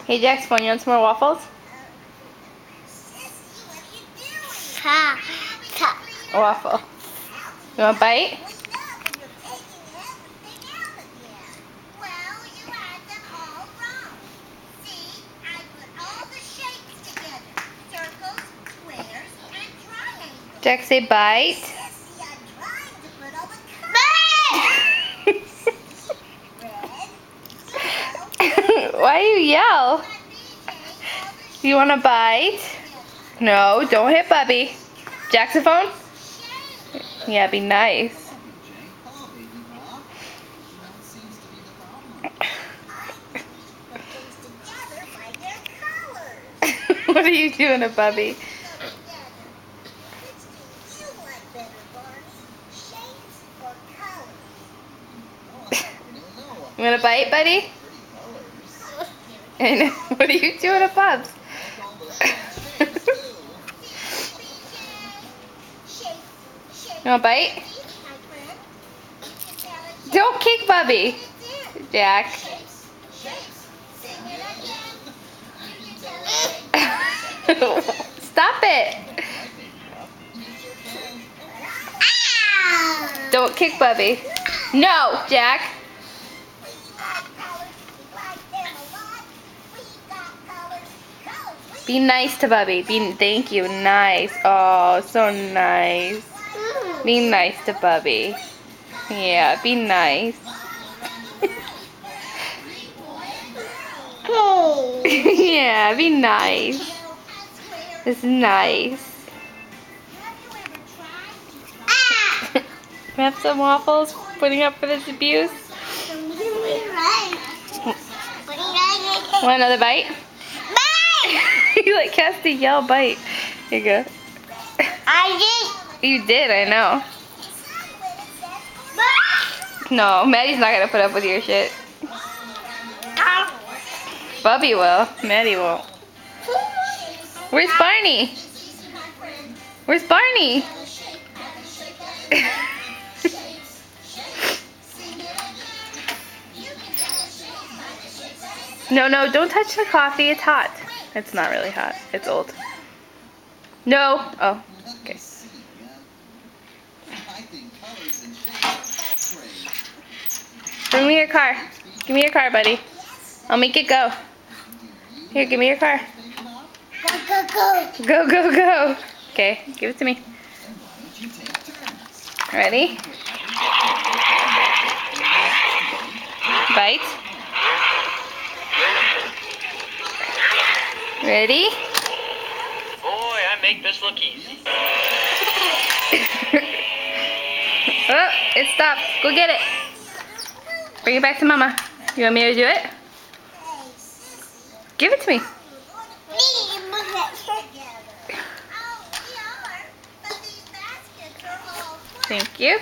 Hey Jax, you want some more waffles? Ha. Ha. A waffle. You want a bite? Jax, say bite. Why do you yell? You want a bite? No, don't hit Bubby. Jaxophone? Yeah, be nice. What are you doing to Bubby? You want a bite, buddy? And what are you doing to Bubs? You want a bite? Don't kick Bubby, Jack. Stop it. Don't kick Bubby. No, Jack. Be nice to Bubby. Thank you. Nice. Oh, so nice. Be nice to Bubby. Yeah, be nice. Yeah, be nice. It's nice. Have some waffles, putting up for this abuse. Want another bite? You like has to yell bite. Here you go. I did. You did, I know. No, Maddie's not gonna put up with your shit. Bubby will. Maddie won't. Where's Barney? Where's Barney? No, don't touch the coffee. It's hot. It's not really hot. It's old. No. Oh, okay. Bring me your car. Give me your car, buddy. I'll make it go. Here, give me your car. Go. Go. Okay, give it to me. Ready? Bite. Ready? Boy, I make this look easy. Oh, it stopped. Go get it. Bring it back to Mama. You want me to do it? Give it to me. Thank you.